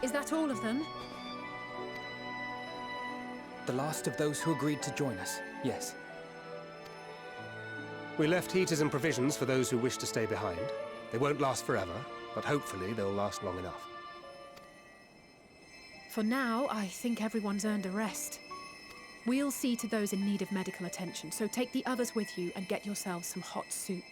Is that all of them? The last of those who agreed to join us, yes. We left heaters and provisions for those who wish to stay behind. They won't last forever, but hopefully they'll last long enough. For now, I think everyone's earned a rest. We'll see to those in need of medical attention, so take the others with you and get yourselves some hot soup.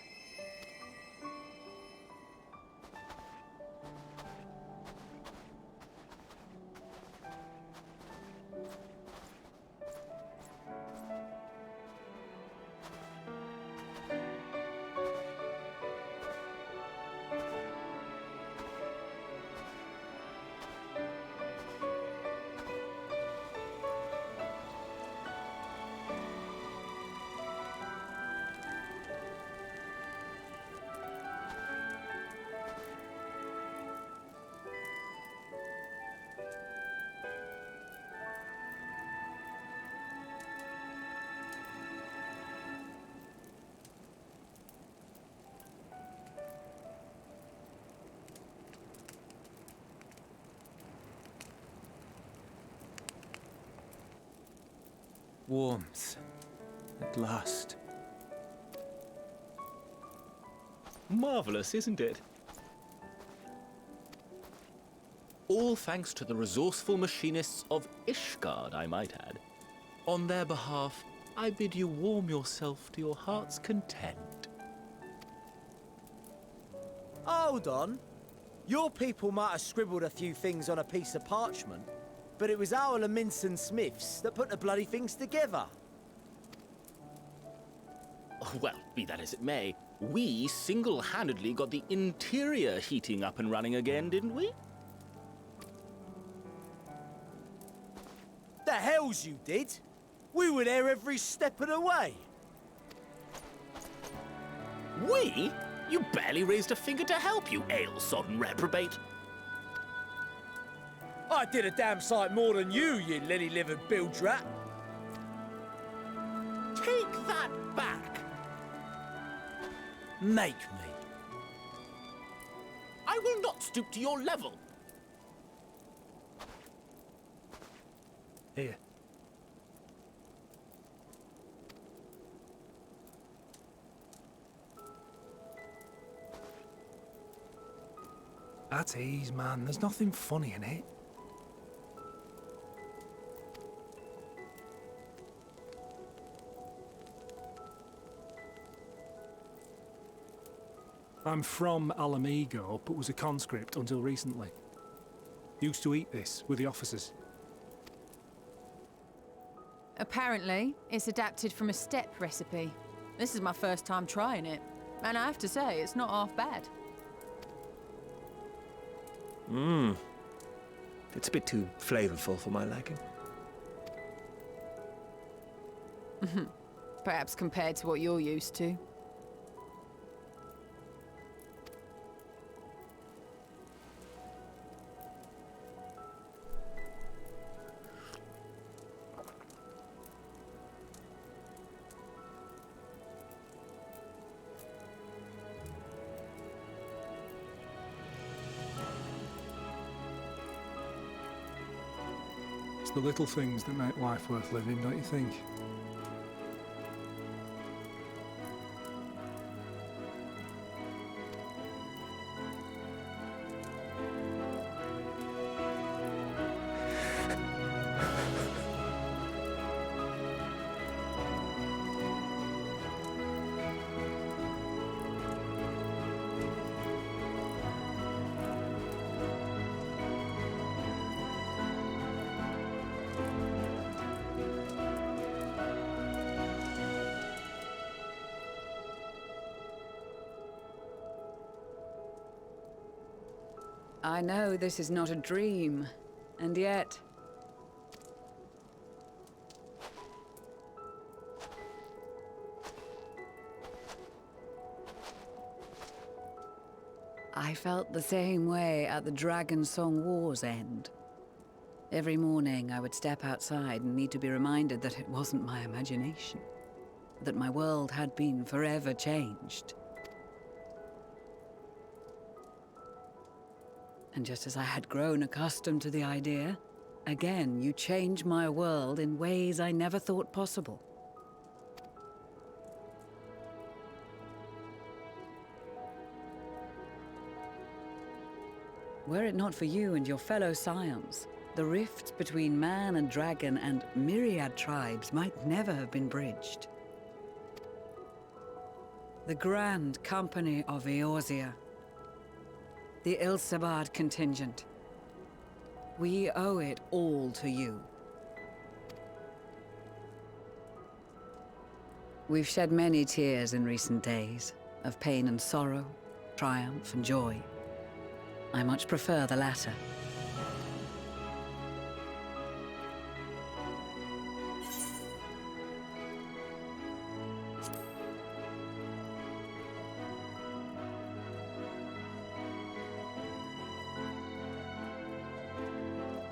Warmth. At last. Marvelous, isn't it? All thanks to the resourceful machinists of Ishgard, I might add. On their behalf, I bid you warm yourself to your heart's content. Hold on. Your people might have scribbled a few things on a piece of parchment, but it was our Minson Smiths that put the bloody things together. Well, be that as it may, we single-handedly got the interior heating up and running again, didn't we? The hells you did! We were there every step of the way. We? You barely raised a finger to help, you ale-sodden reprobate. I did a damn sight more than you lily-livered bilge rat. Take that back! Make me. I will not stoop to your level. Here. At ease, man. There's nothing funny in it. I'm from Alamigo, but was a conscript until recently. Used to eat this with the officers. Apparently, it's adapted from a steppe recipe. This is my first time trying it, and I have to say, it's not half bad. It's a bit too flavorful for my liking. Perhaps compared to what you're used to. It's the little things that make life worth living, don't you think? I know this is not a dream, and yet... I felt the same way at the Dragon Song War's end. Every morning I would step outside and need to be reminded that it wasn't my imagination, that my world had been forever changed. And just as I had grown accustomed to the idea, again you change my world in ways I never thought possible. Were it not for you and your fellow scions, the rifts between man and dragon and myriad tribes might never have been bridged. The Grand Company of Eorzea, the Ilsabard contingent. We owe it all to you. We've shed many tears in recent days, of pain and sorrow, triumph and joy. I much prefer the latter.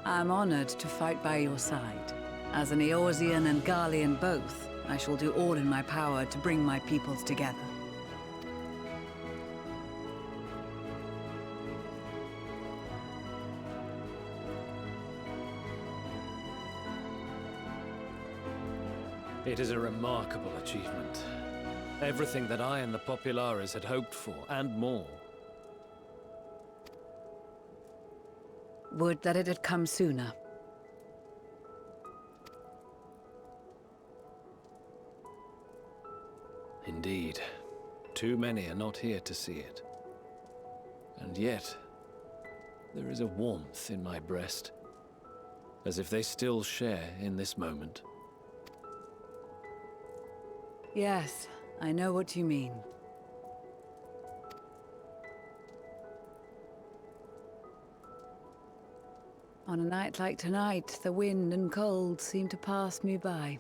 I'm honored to fight by your side. As an Eorzean and Garlean both, I shall do all in my power to bring my peoples together. It is a remarkable achievement. Everything that I and the Populares had hoped for, and more. Would that it had come sooner. Indeed. Too many are not here to see it. And yet, there is a warmth in my breast, as if they still share in this moment. Yes, I know what you mean. On a night like tonight, the wind and cold seem to pass me by.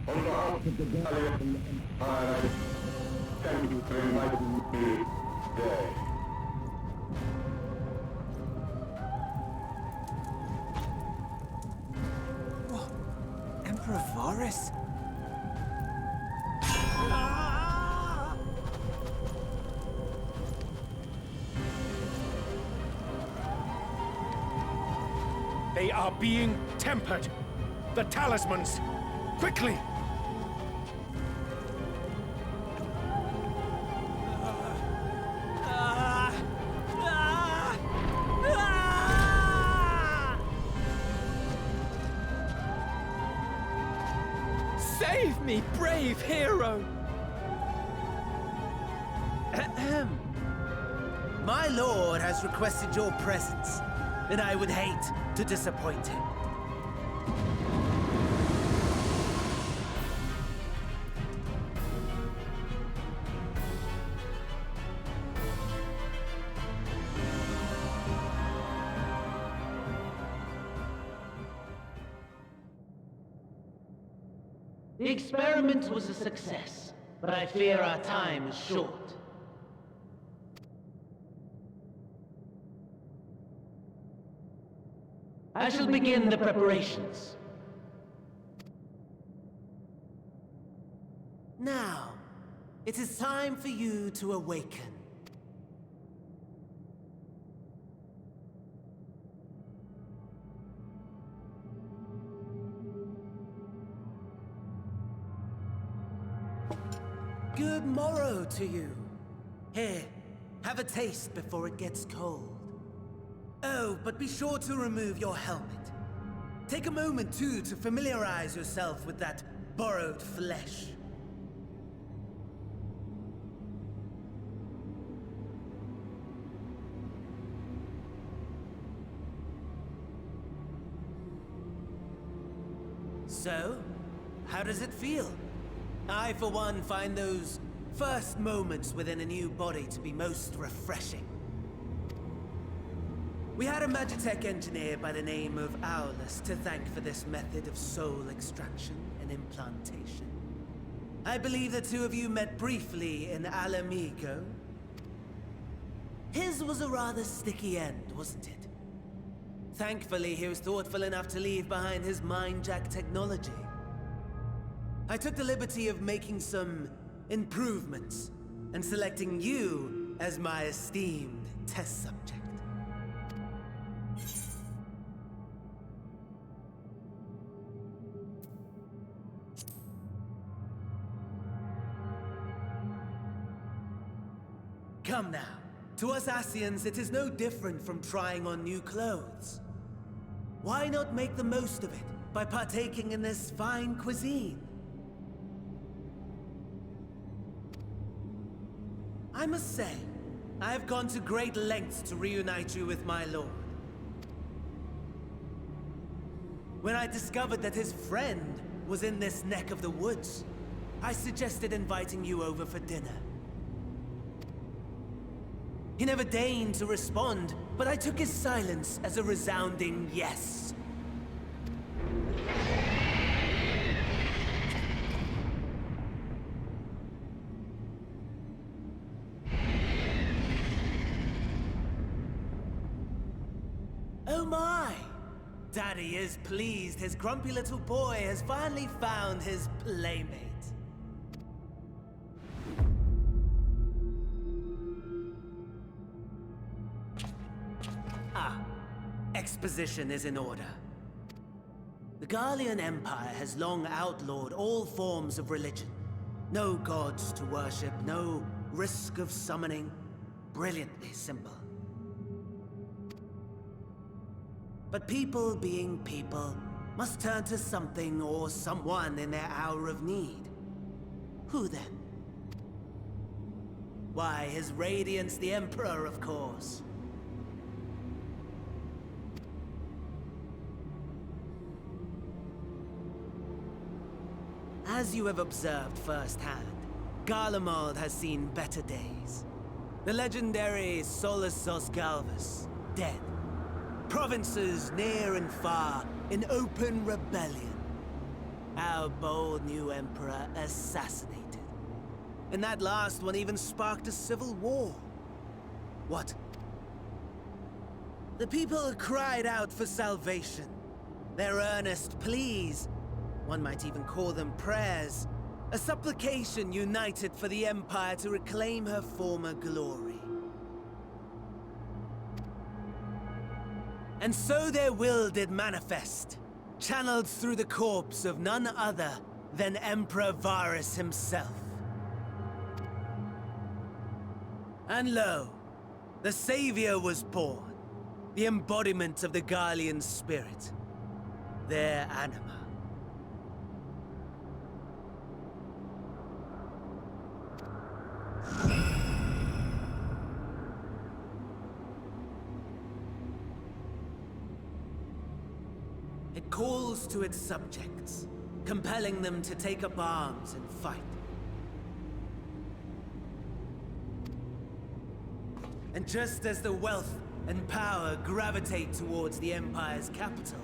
On behalf of the Gallian Empire, thank you for inviting me today. Emperor Varus? They are being tempered. The talismans! Quickly! Save me, brave hero! Ahem. My lord has requested your presence, and I would hate to disappoint him. The experiment was a success, but I fear our time is short. I shall begin the preparations. Now, it is time for you to awaken. Good morrow to you. Here, have a taste before it gets cold. Oh, but be sure to remove your helmet. Take a moment, too, to familiarize yourself with that borrowed flesh. So, how does it feel? I, for one, find those first moments within a new body to be most refreshing. We had a Magitech engineer by the name of Aulus to thank for this method of soul extraction and implantation. I believe the two of you met briefly in Alamigo. His was a rather sticky end, wasn't it? Thankfully, he was thoughtful enough to leave behind his mind-jack technology. I took the liberty of making some improvements and selecting you as my esteemed test subject. Come now. To us Asians, it is no different from trying on new clothes. Why not make the most of it by partaking in this fine cuisine? I must say, I have gone to great lengths to reunite you with my lord. When I discovered that his friend was in this neck of the woods, I suggested inviting you over for dinner. He never deigned to respond, but I took his silence as a resounding yes. Oh my! Daddy is pleased his grumpy little boy has finally found his playmate. Exposition is in order. The Garlean Empire has long outlawed all forms of religion. No gods to worship, no risk of summoning. Brilliantly simple. But people being people must turn to something or someone in their hour of need. Who then? Why, His Radiance the Emperor, of course. As you have observed firsthand, Garlemald has seen better days. The legendary Solus Galvus, dead. Provinces near and far in open rebellion. Our bold new emperor assassinated. And that last one even sparked a civil war. What? The people cried out for salvation. Their earnest pleas one might even call them prayers, a supplication united for the Empire to reclaim her former glory. And so their will did manifest, channeled through the corpse of none other than Emperor Varus himself. And lo, the Savior was born, the embodiment of the Garlean spirit, their anima. It calls to its subjects, compelling them to take up arms and fight. And just as the wealth and power gravitate towards the Empire's capital,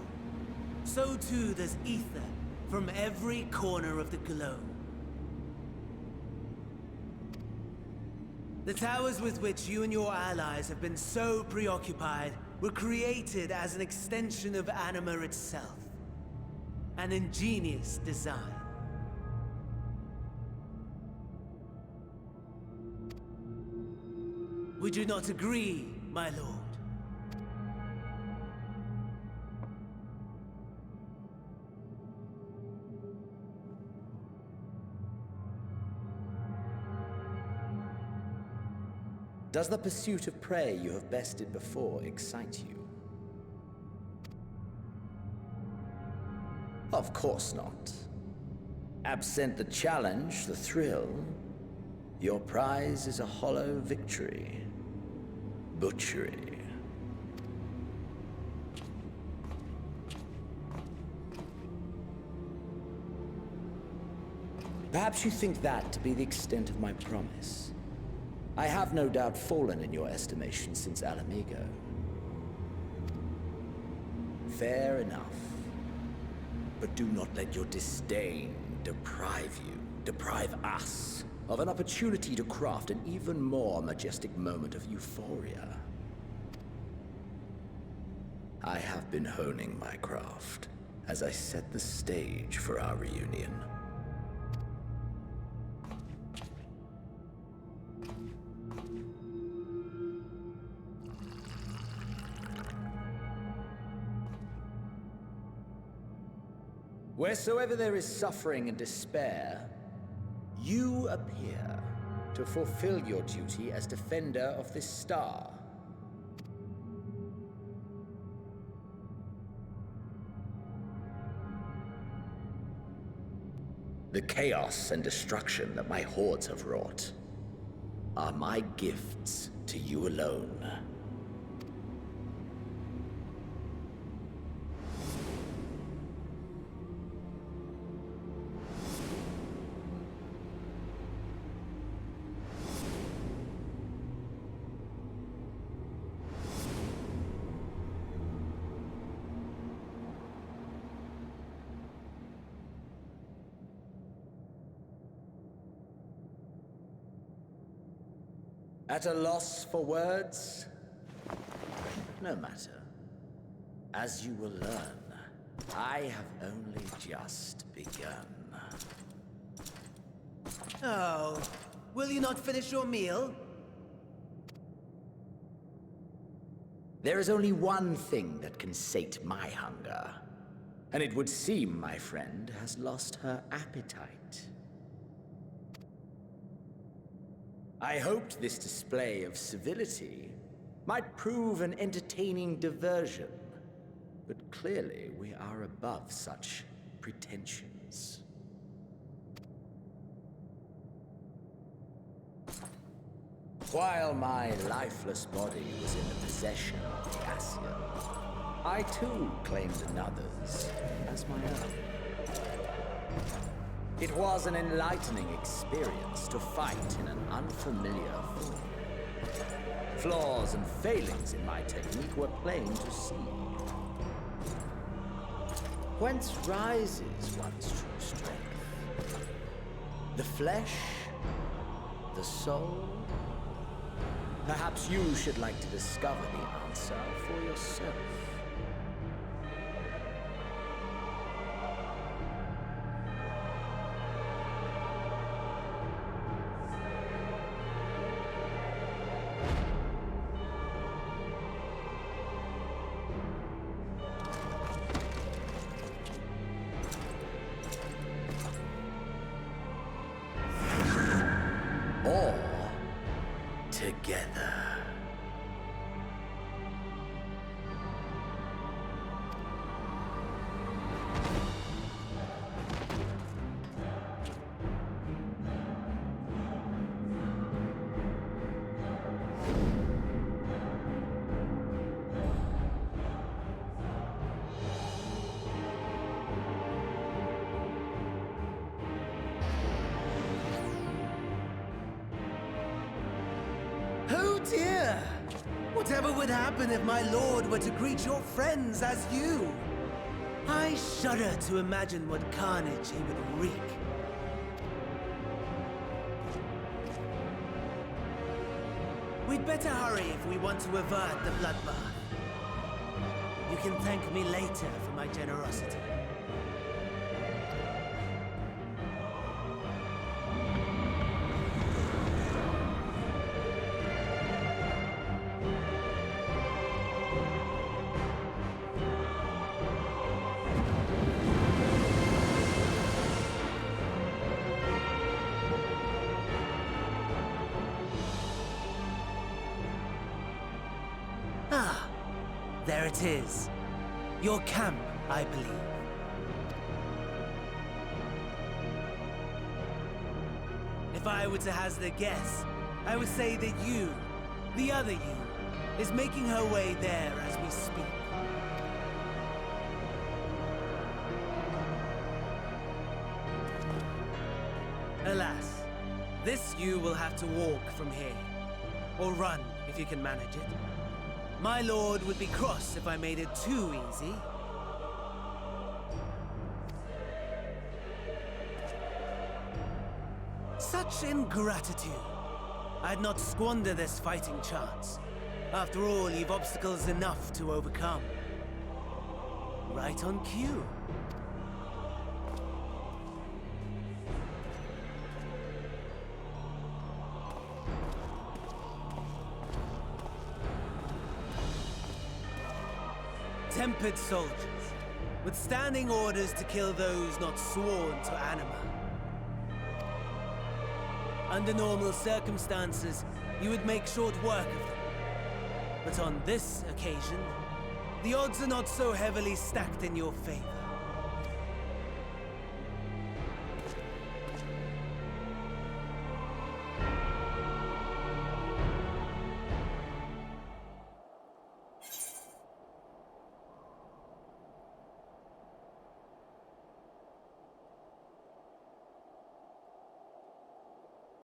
so too does ether from every corner of the globe. The towers with which you and your allies have been so preoccupied were created as an extension of Anima itself. An ingenious design. Would you not agree, my lord? Does the pursuit of prey you have bested before excite you? Of course not. Absent the challenge, the thrill, your prize is a hollow victory. Butchery. Perhaps you think that to be the extent of my promise. I have no doubt fallen in your estimation since Alamigo. Fair enough. But do not let your disdain deprive us, of an opportunity to craft an even more majestic moment of euphoria. I have been honing my craft as I set the stage for our reunion. Wheresoever there is suffering and despair, you appear to fulfill your duty as defender of this star. The chaos and destruction that my hordes have wrought are my gifts to you alone. At a loss for words? No matter. As you will learn, I have only just begun. Oh, will you not finish your meal? There is only one thing that can sate my hunger. And it would seem my friend has lost her appetite. I hoped this display of civility might prove an entertaining diversion, but clearly we are above such pretensions. While my lifeless body was in the possession of the Ascian, I too claimed another's as my own. It was an enlightening experience to fight in an unfamiliar form. Flaws and failings in my technique were plain to see. Whence rises one's true strength? The flesh? The soul? Perhaps you should like to discover the answer for yourself. dear! Whatever would happen if my lord were to greet your friends as you? I shudder to imagine what carnage he would wreak. We'd better hurry if we want to avert the bloodbath. You can thank me later for my generosity. Ah, there it is. Your camp, I believe. If I were to hazard a guess, I would say that you, the other you, is making her way there as we speak. Alas, this you will have to walk from here. Or run, if you can manage it. My lord would be cross if I made it too easy. Such ingratitude. I'd not squander this fighting chance. After all, you've obstacles enough to overcome. Right on cue. Tempered soldiers, with standing orders to kill those not sworn to anima. Under normal circumstances, you would make short work of them. But on this occasion, the odds are not so heavily stacked in your favor.